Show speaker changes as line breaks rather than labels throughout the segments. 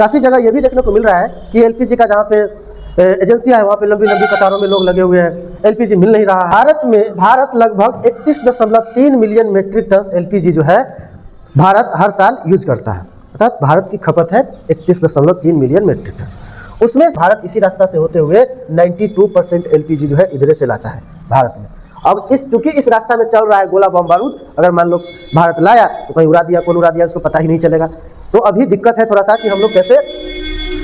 काफ़ी जगह ये भी देखने को मिल रहा है कि एलपीजी का जहाँ पे एजेंसियां है वहाँ पे लंबी लंबी कतारों में लोग लगे हुए हैं, एलपीजी मिल नहीं रहा है। भारत लगभग 31.3 मिलियन मेट्रिक टन एलपीजी जो है भारत हर साल यूज करता है, अर्थात भारत की खपत है 31.3 मिलियन मेट्रिक टन। उसमें भारत इसी रास्ता से होते हुए 92% एलपीजी जो है इधर से लाता है भारत में। अब चूंकि इस रास्ता में चल रहा है गोला बम बारूद, अगर मान लो भारत लाया तो कहीं उड़ा दिया, कौन उड़ा दिया उसको पता ही नहीं चलेगा। तो अभी दिक्कत है थोड़ा सा कि हम लोग कैसे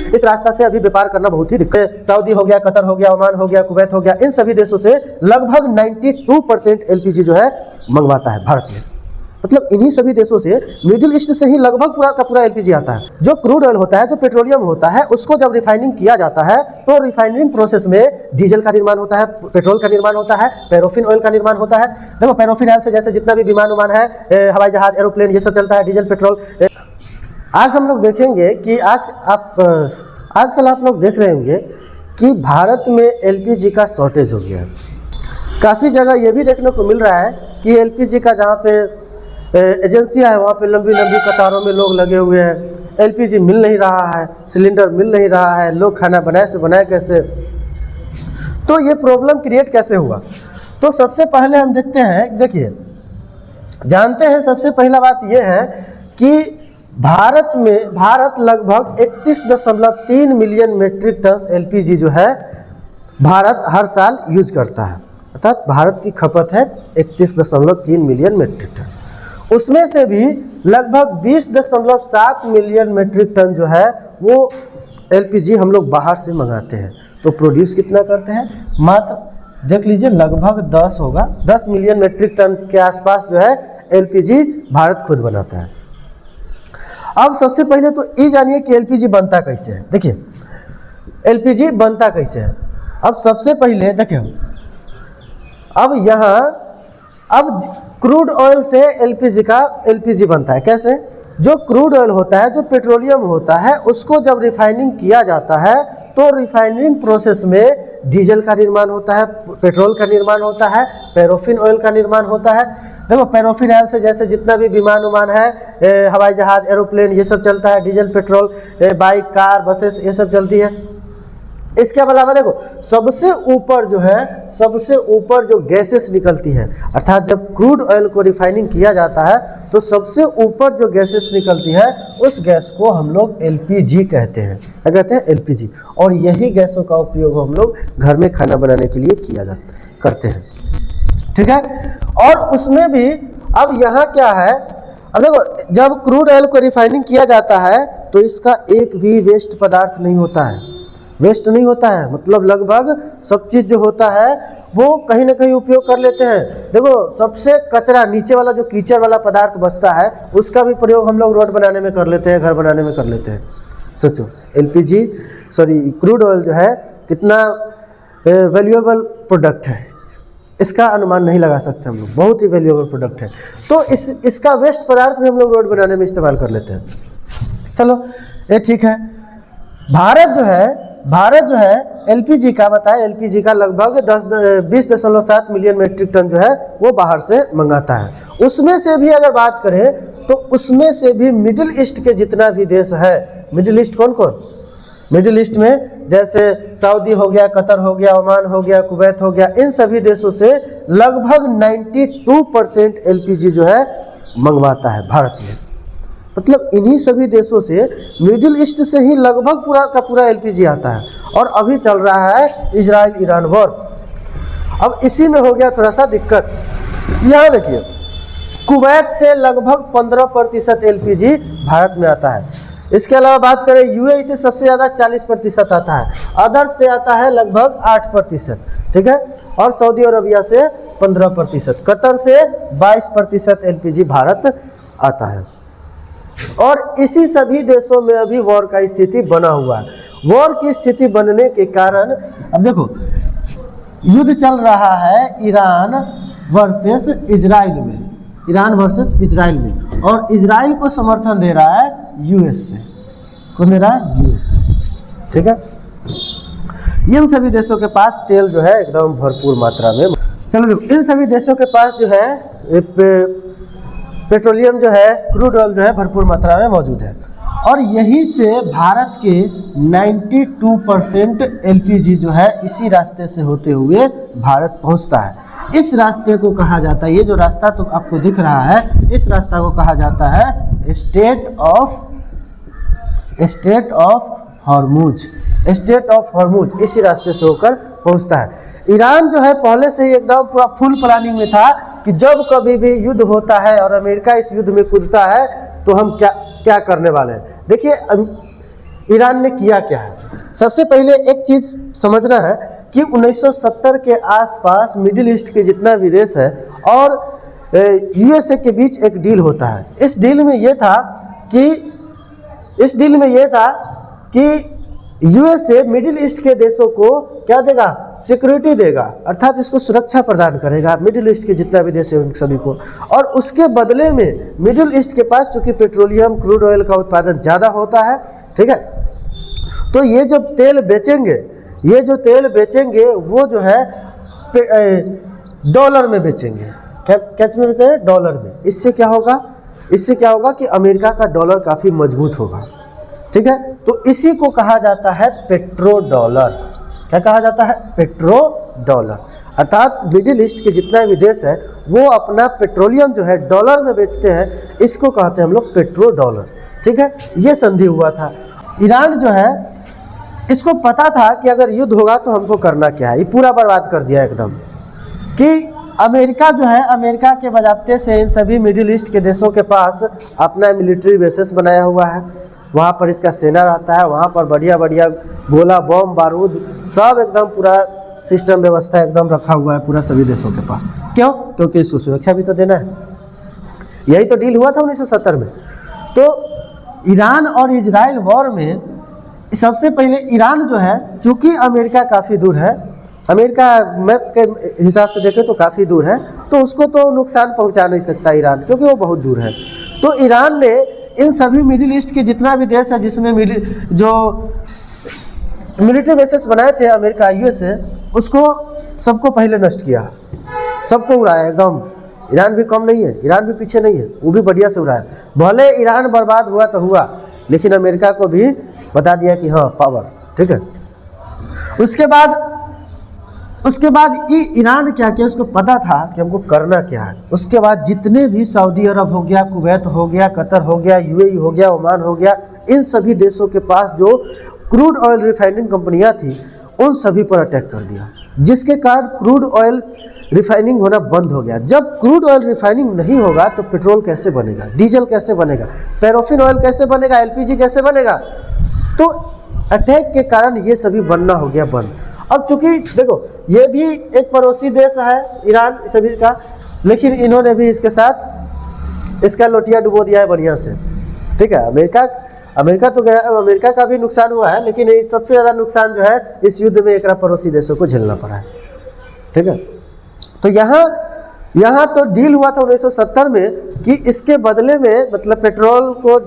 इस रास्ता से अभी व्यापार करना बहुत ही दिक्कत है। सऊदी हो गया, कतर हो गया, ओमान हो गया, कुवैत हो गया, इन सभी देशों से लगभग 92% एलपीजी जो है मंगवाता है भारत में। मतलब इन्हीं सभी देशों से, मिडिल ईस्ट से ही लगभग पूरा का पूरा एलपीजी आता है। जो क्रूड ऑयल होता है, जो पेट्रोलियम होता है, उसको जब रिफाइनिंग किया जाता है तो रिफाइनिंग प्रोसेस में डीजल का निर्माण होता है, पेट्रोल का निर्माण होता है, पैराफिन ऑयल का निर्माण होता है। देखो पैराफिन ऑयल से जैसे जितना भी विमान उमान है, हवाई जहाज, एरोप्लेन, ये सब चलता है, डीजल, पेट्रोल। आज हम लोग देखेंगे कि आजकल आप लोग देख रहे होंगे कि भारत में एलपीजी का शॉर्टेज हो गया है। काफ़ी जगह ये भी देखने को मिल रहा है कि एलपीजी का जहाँ पे एजेंसियां है वहाँ पे लंबी लंबी कतारों में लोग लगे हुए हैं, एलपीजी मिल नहीं रहा है, सिलेंडर मिल नहीं रहा है, लोग खाना बनाए से बनाए कैसे। तो ये प्रॉब्लम क्रिएट कैसे हुआ? तो सबसे पहले हम देखते हैं, देखिए जानते हैं, सबसे पहला बात ये है कि भारत लगभग 31.3 मिलियन मेट्रिक टन एलपीजी जो है भारत हर साल यूज करता है, अर्थात भारत की खपत है 31.3 मिलियन मेट्रिक टन। उसमें से भी लगभग 20.7 मिलियन मेट्रिक टन जो है वो एलपीजी हम लोग बाहर से मंगाते हैं। तो प्रोड्यूस कितना करते हैं? मात्र देख लीजिए लगभग 10 मिलियन मेट्रिक टन के आसपास जो है एलपीजी भारत खुद बनाता है। अब सबसे पहले तो ये जानिए कि एलपीजी बनता कैसे है। देखिए एलपीजी बनता कैसे है। अब सबसे पहले देखिए, अब क्रूड ऑयल से एलपीजी बनता है। कैसे? जो क्रूड ऑयल होता है, जो पेट्रोलियम होता है, उसको जब रिफाइनिंग किया जाता है तो रिफाइनिंग प्रोसेस में डीजल का निर्माण होता है, पेट्रोल का निर्माण होता है, पैराफिन ऑयल का निर्माण होता है। देखो पैराफिन ऑयल से जैसे जितना भी विमान उमान है, हवाई जहाज, एरोप्लेन, ये सब चलता है, diesel, petrol, bike, car, buses, ये सब चलती है। इसके अलावा देखो सबसे ऊपर जो गैसेस निकलती है, अर्थात जब क्रूड ऑयल को रिफाइनिंग किया जाता है तो सबसे ऊपर जो गैसेस निकलती है उस गैस को हम लोग एलपीजी कहते हैं। क्या कहते हैं? एलपीजी। और यही गैसों का उपयोग हम लोग घर में खाना बनाने के लिए करते हैं, ठीक है। और उसमें भी अब यहाँ क्या है, अब देखो जब क्रूड ऑयल को रिफाइनिंग किया जाता है तो इसका एक भी वेस्ट पदार्थ नहीं होता है, वेस्ट नहीं होता है। मतलब लगभग सब चीज़ जो होता है वो कहीं ना कहीं उपयोग कर लेते हैं। देखो सबसे कचरा नीचे वाला जो कीचड़ वाला पदार्थ बचता है उसका भी प्रयोग हम लोग रोड बनाने में कर लेते हैं, घर बनाने में कर लेते हैं। सोचो क्रूड ऑयल जो है कितना वैल्यूएबल प्रोडक्ट है, इसका अनुमान नहीं लगा सकते हम लोग, बहुत ही वैल्यूएबल प्रोडक्ट है। तो इसका वेस्ट पदार्थ भी हम लोग रोड बनाने में इस्तेमाल कर लेते हैं। चलो ये ठीक है। भारत जो है एलपीजी का बताए, एलपीजी का लगभग 20.7 मिलियन मेट्रिक टन जो है वो बाहर से मंगाता है। उसमें से भी अगर बात करें तो उसमें से भी मिडिल ईस्ट के जितना भी देश है, मिडिल ईस्ट कौन कौन? मिडिल ईस्ट में जैसे सऊदी हो गया, कतर हो गया, ओमान हो गया, कुवैत हो गया, इन सभी देशों से लगभग 92% एलपीजी जो है मंगवाता है भारत में। मतलब इन्हीं सभी देशों से, मिडिल ईस्ट से ही लगभग पूरा का पूरा एलपीजी आता है। और अभी चल रहा है इजराइल ईरान वॉर। अब इसी में हो गया थोड़ा सा दिक्कत। यहाँ देखिए कुवैत से लगभग 15% एलपीजी भारत में आता है। इसके अलावा बात करें यूएई से सबसे ज़्यादा 40% आता है, अदर से आता है लगभग 8%, ठीक है। और सऊदी अरबिया से 15%, कतर से 22% एलपीजी भारत आता है। और इसी सभी देशों में अभी वॉर का स्थिति बना हुआ है। वॉर की स्थिति बनने के कारण अब देखो युद्ध चल रहा है ईरान वर्सेस इजराइल में, और इजराइल को समर्थन दे रहा है यूएस से। कौन दे रहा है? यूएस से, ठीक है। इन सभी देशों के पास तेल जो है एकदम भरपूर मात्रा में। चलो देखो इन सभी देशों के पास जो है पेट्रोलियम जो है, क्रूड ऑयल जो है भरपूर मात्रा में मौजूद है। और यहीं से भारत के 92% एलपीजी जो है इसी रास्ते से होते हुए भारत पहुंचता है। इस रास्ते को कहा जाता है, ये जो रास्ता तो आपको दिख रहा है, इस रास्ता को कहा जाता है state of Hormuz. State of Hormuz इसी रास्ते से होकर पहुंचता है। ईरान जो है पहले से ही एकदम पूरा फुल प्लानिंग में था कि जब कभी भी युद्ध होता है और अमेरिका इस युद्ध में कूदता है तो हम क्या करने वाले हैं। देखिए ईरान ने किया क्या है। सबसे पहले एक चीज़ समझना है कि 1970 के आसपास मिडिल ईस्ट के जितना भी देश है और यूएसए के बीच एक डील होता है। इस डील में ये था कि यूएसए मिडिल ईस्ट के देशों को क्या देगा, सिक्योरिटी देगा, अर्थात इसको सुरक्षा प्रदान करेगा मिडिल ईस्ट के जितना भी देश है उन सभी को। और उसके बदले में मिडिल ईस्ट के पास चूंकि पेट्रोलियम क्रूड ऑयल का उत्पादन ज़्यादा होता है, ठीक है, तो ये जो तेल बेचेंगे वो जो है डॉलर में बेचेंगे। कैसे में बेचेंगे? डॉलर में। इससे क्या होगा कि अमेरिका का डॉलर काफ़ी मजबूत होगा, ठीक है। तो इसी को कहा जाता है पेट्रो डॉलर। क्या कहा जाता है? Petro dollar. अर्थात मिडिल ईस्ट के जितना भी देश है वो अपना पेट्रोलियम जो है डॉलर में बेचते हैं, इसको कहते हैं हम लोग पेट्रो डॉलर, ठीक है। ये संधि हुआ था। ईरान जो है इसको पता था कि अगर युद्ध होगा तो हमको करना क्या है, ये पूरा बर्बाद कर दिया एकदम कि अमेरिका जो है, अमेरिका के बजाते से इन सभी मिडिल ईस्ट के देशों के पास अपना मिलिट्री बेसेस बनाया हुआ है, वहाँ पर इसका सेना रहता है, वहाँ पर बढ़िया बढ़िया गोला बम बारूद सब एकदम पूरा सिस्टम व्यवस्था एकदम रखा हुआ है पूरा सभी देशों के पास। क्यों? क्योंकि इसको सुरक्षा भी तो देना है। यही तो डील हुआ था 1970 में। तो ईरान और इजराइल वॉर में सबसे पहले ईरान जो है, चूँकि अमेरिका काफ़ी दूर है, अमेरिका मैप के हिसाब से देखें तो काफ़ी दूर है, तो उसको तो नुकसान पहुंचा नहीं सकता ईरान, क्योंकि वो बहुत दूर है। तो ईरान ने इन सभी मिडिल ईस्ट के जितना भी देश है जिसमें जो मिलिट्री बेसेस बनाए थे अमेरिका यूएसए, उसको सबको पहले नष्ट किया, सबको उड़ाया एकदम। ईरान भी कम नहीं है, ईरान भी पीछे नहीं है, वो भी बढ़िया से उड़ाया। भले ईरान बर्बाद हुआ तो हुआ, लेकिन अमेरिका को भी बता दिया कि हाँ पावर, ठीक है। उसके बाद ईरान क्या किया, उसको पता था कि हमको करना क्या है। उसके बाद जितने भी सऊदी अरब हो गया, कुवैत हो गया, कतर हो गया, यूएई हो गया, ओमान हो गया, इन सभी देशों के पास जो क्रूड ऑयल रिफाइनिंग कंपनियां थी उन सभी पर अटैक कर दिया, जिसके कारण क्रूड ऑयल रिफाइनिंग होना बंद हो गया। जब क्रूड ऑयल रिफाइनिंग नहीं होगा तो पेट्रोल कैसे बनेगा, डीजल कैसे बनेगा, पैराफिन ऑयल कैसे बनेगा, एलपीजी कैसे बनेगा। तो अटैक के कारण ये सभी बनना हो गया बंद। अब चूंकि देखो ये भी एक पड़ोसी देश है ईरान सभी का, लेकिन इन्होंने भी इसके साथ इसका लोटिया डुबो दिया है बढ़िया से, ठीक है। अमेरिका तो गया, अमेरिका का भी नुकसान हुआ है, लेकिन सबसे ज़्यादा नुकसान जो है इस युद्ध में एक पड़ोसी देशों को झेलना पड़ा है, ठीक है। तो यहाँ तो डील हुआ था 1970 में कि इसके बदले में मतलब पेट्रोल को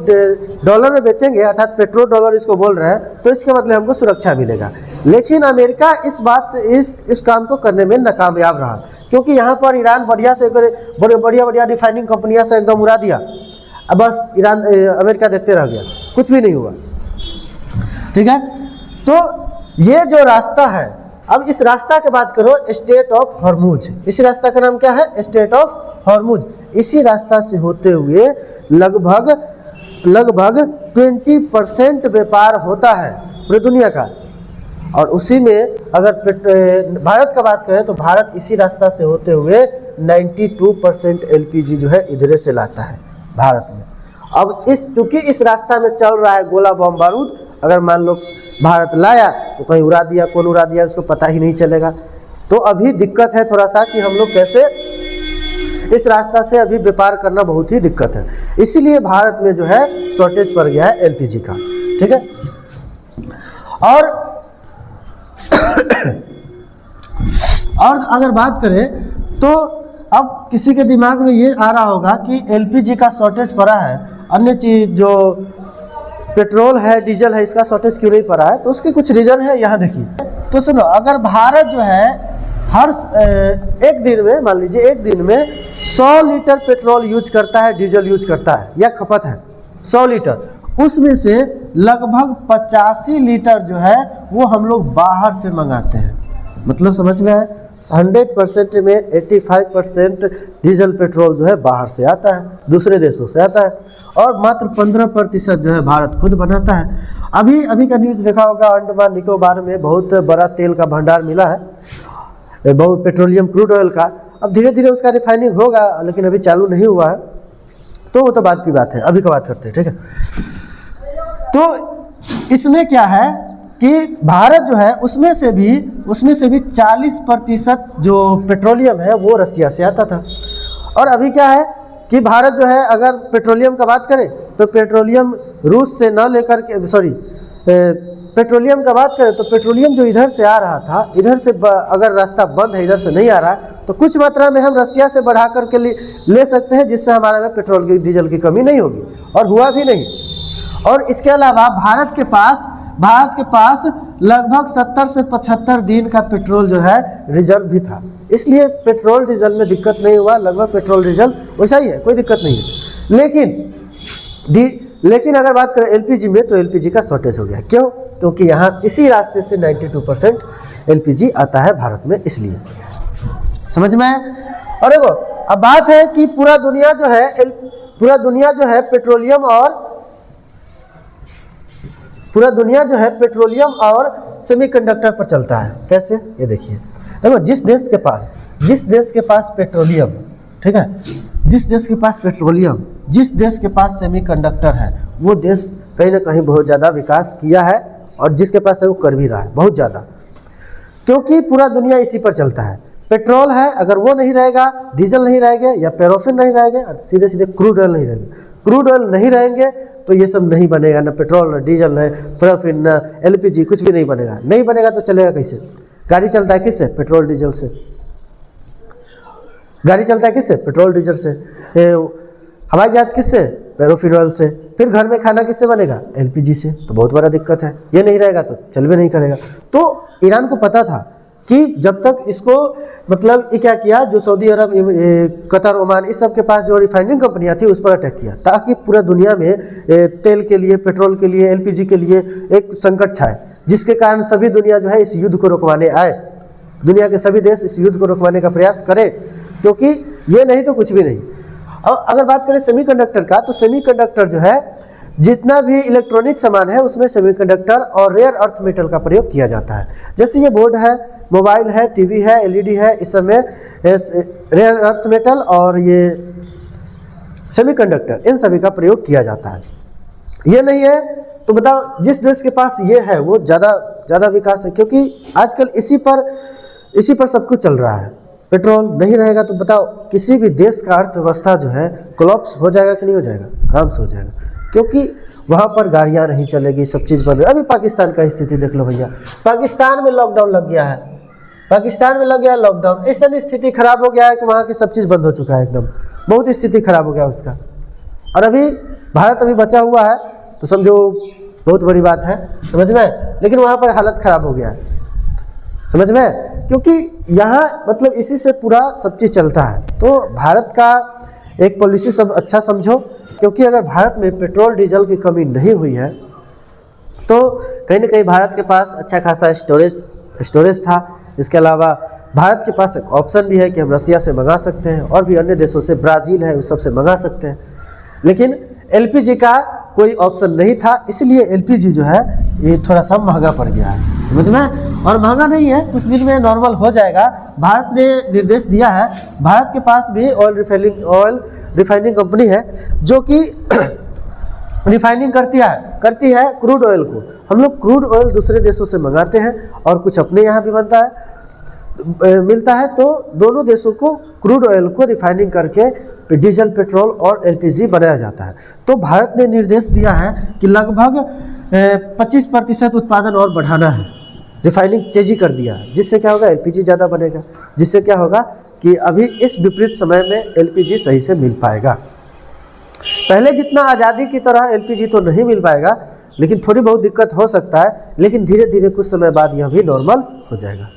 डॉलर में बेचेंगे, अर्थात पेट्रोल डॉलर इसको बोल रहे हैं, तो इसके बदले हमको सुरक्षा मिलेगा। लेकिन अमेरिका इस बात से इस काम को करने में नाकामयाब रहा, क्योंकि यहाँ पर ईरान बढ़िया से बढ़िया रिफाइनिंग कंपनियाँ से एकदम उड़ा दिया। अब बस अमेरिका देखते रह गया, कुछ भी नहीं हुआ, ठीक है। तो ये जो रास्ता है, अब इस रास्ता की बात करो, स्टेट ऑफ हॉर्मुज, इसी रास्ता का नाम क्या है? State of Hormuz. इसी रास्ता से होते हुए लगभग 20% व्यापार होता है पूरी दुनिया का। और उसी में अगर भारत का बात करें तो भारत इसी रास्ता से होते हुए 92% एलपीजी जो है इधरे से लाता है भारत में। अब चूंकि इस रास्ता में चल रहा है गोला बम बारूद, अगर मान लो भारत लाया तो कहीं उड़ा दिया, कौन उड़ा दिया उसको पता ही नहीं चलेगा। तो अभी दिक्कत है थोड़ा सा कि हम लोग कैसे इस रास्ता से अभी व्यापार करना बहुत ही दिक्कत है, इसीलिए भारत में जो है शॉर्टेज पड़ गया है एलपीजी का, ठीक है। और अगर बात करें तो अब किसी के दिमाग में ये आ रहा होगा कि एलपीजी का शॉर्टेज पड़ा है, अन्य चीज़ जो पेट्रोल है डीजल है इसका शॉर्टेज क्यों नहीं पड़ा है? तो उसके कुछ रीज़न है, यहाँ देखिए। तो सुनो, अगर भारत जो है हर एक दिन में, मान लीजिए एक दिन में 100 लीटर पेट्रोल यूज करता है, डीजल यूज करता है या खपत है 100 लीटर, उसमें से लगभग 85 लीटर जो है वो हम लोग बाहर से मंगाते हैं। मतलब समझ में है, 100% में 85% डीजल पेट्रोल जो है बाहर से आता है, दूसरे देशों से आता है, और मात्र 15% जो है भारत खुद बनाता है। अभी का न्यूज़ देखा होगा, अंडमान निकोबार में बहुत बड़ा तेल का भंडार मिला है, बहुत पेट्रोलियम क्रूड ऑयल का। अब धीरे धीरे उसका रिफाइनिंग होगा, लेकिन अभी चालू नहीं हुआ है, तो वो तो बाद की बात है, अभी का बात करते हैं, ठीक है। तो इसमें क्या है कि भारत जो है उसमें से भी 40% जो पेट्रोलियम है वो रसिया से आता था। और अभी क्या है कि भारत जो है, अगर पेट्रोलियम का बात करें तो पेट्रोलियम रूस से न लेकर के पेट्रोलियम का बात करें तो पेट्रोलियम जो इधर से आ रहा था, इधर से अगर रास्ता बंद है, इधर से नहीं आ रहा, तो कुछ मात्रा में हम रसिया से बढ़ा करके ले सकते हैं, जिससे हमारे में पेट्रोल की डीजल की कमी नहीं होगी, और हुआ भी नहीं। और इसके अलावा भारत के पास लगभग 70 से 75 दिन का पेट्रोल जो है रिजर्व भी था, इसलिए पेट्रोल डीजल में दिक्कत नहीं हुआ। लगभग पेट्रोल डीजल वैसा ही है, कोई दिक्कत नहीं है। लेकिन अगर बात करें एलपीजी में, तो एलपीजी का शॉर्टेज हो गया। क्यों? क्योंकि यहाँ इसी रास्ते से 92% एलपीजी आता है भारत में, इसलिए। समझ में है? और देखो, अब बात है कि पूरा दुनिया जो है पेट्रोलियम और सेमीकंडक्टर पर चलता है। कैसे? ये देखिए, देखो, जिस देश के पास पेट्रोलियम, ठीक है, जिस देश के पास सेमीकंडक्टर है, वो देश कहीं ना कहीं बहुत ज़्यादा विकास किया है, और जिसके पास है वो कर भी रहा है बहुत ज़्यादा, क्योंकि पूरा दुनिया इसी पर चलता है। पेट्रोल है, अगर वो नहीं रहेगा, डीजल नहीं रहेंगे, या पैराफिन नहीं रहेंगे, और सीधे क्रूड ऑयल नहीं रहेंगे। क्रूड ऑयल नहीं रहेंगे तो ये सब नहीं बनेगा, ना पेट्रोल, ना डीजल, ना पैराफिन, ना एलपीजी, कुछ भी नहीं बनेगा। नहीं बनेगा तो चलेगा कैसे? गाड़ी चलता है किससे? पेट्रोल डीजल से। गाड़ी चलता है किससे? पेट्रोल डीजल से। हवाई जहाज किससे? पैराफिन ऑयल से। फिर घर में खाना किससे बनेगा? एलपीजी से। तो बहुत बड़ा दिक्कत है, ये नहीं रहेगा तो चल भी नहीं करेगा। तो ईरान को पता था कि जब तक इसको, मतलब ये क्या किया, जो सऊदी अरब, कतर, ओमान, इस सब के पास जो रिफाइनिंग कंपनियां थी उस पर अटैक किया, ताकि पूरा दुनिया में तेल के लिए, पेट्रोल के लिए, एलपीजी के लिए एक संकट छाए, जिसके कारण सभी दुनिया जो है इस युद्ध को रुकवाने आए। दुनिया के सभी देश इस युद्ध को रुकवाने का प्रयास करें, क्योंकि ये नहीं तो कुछ भी नहीं। और अगर बात करें सेमीकंडक्टर का, तो सेमीकंडक्टर जो है, जितना भी इलेक्ट्रॉनिक सामान है उसमें सेमीकंडक्टर और रेयर अर्थ मेटल का प्रयोग किया जाता है। जैसे ये बोर्ड है, मोबाइल है, टीवी है, एलईडी है, इस सब में रेयर अर्थ मेटल और ये सेमीकंडक्टर, इन सभी का प्रयोग किया जाता है। ये नहीं है तो बताओ, जिस देश के पास ये है वो ज़्यादा विकास है, क्योंकि आजकल इसी पर सब कुछ चल रहा है। पेट्रोल नहीं रहेगा तो बताओ, किसी भी देश का अर्थव्यवस्था जो है कोलैप्स हो जाएगा कि नहीं हो जाएगा? आराम से हो जाएगा, क्योंकि वहाँ पर गाड़ियाँ नहीं चलेगी, सब चीज़ बंद है। अभी पाकिस्तान का स्थिति देख लो भैया, पाकिस्तान में लॉकडाउन लग गया है, लॉकडाउन। ऐसा स्थिति खराब हो गया है कि वहाँ की सब चीज़ बंद हो चुका है, एकदम बहुत स्थिति खराब हो गया उसका। और अभी भारत बचा हुआ है, तो समझो बहुत बड़ी बात है, समझ में। लेकिन वहाँ पर हालत खराब हो गया है, समझ में, क्योंकि यहाँ मतलब इसी से पूरा सब चीज़ चलता है। तो भारत का एक पॉलिसी सब अच्छा समझो, क्योंकि अगर भारत में पेट्रोल डीजल की कमी नहीं हुई है तो कहीं ना कहीं भारत के पास अच्छा खासा स्टोरेज था। इसके अलावा भारत के पास एक ऑप्शन भी है कि हम रसिया से मंगा सकते हैं, और भी अन्य देशों से, ब्राज़ील है, उस सब से मंगा सकते हैं। लेकिन एलपीजी का कोई ऑप्शन नहीं था, इसलिए एलपीजी जो है ये थोड़ा सा महंगा पड़ गया है, समझ में। और महंगा नहीं है, कुछ दिन में नॉर्मल हो जाएगा। भारत ने निर्देश दिया है, भारत के पास भी ऑयल रिफाइनिंग कंपनी है, जो कि रिफाइनिंग करती है क्रूड ऑयल को। हम लोग क्रूड ऑयल दूसरे देशों से मंगाते हैं, और कुछ अपने यहाँ भी मिलता है। तो दोनों देशों को क्रूड ऑयल को रिफाइनिंग करके डीजल, पेट्रोल और एलपीजी बनाया जाता है। तो भारत ने निर्देश दिया है कि लगभग 25% उत्पादन और बढ़ाना है, रिफाइनिंग तेजी कर दिया है, जिससे क्या होगा, एलपीजी ज़्यादा बनेगा, जिससे क्या होगा कि अभी इस विपरीत समय में एलपीजी सही से मिल पाएगा। पहले जितना आज़ादी की तरह एलपीजी तो नहीं मिल पाएगा, लेकिन थोड़ी बहुत दिक्कत हो सकता है, लेकिन धीरे धीरे कुछ समय बाद यह भी नॉर्मल हो जाएगा।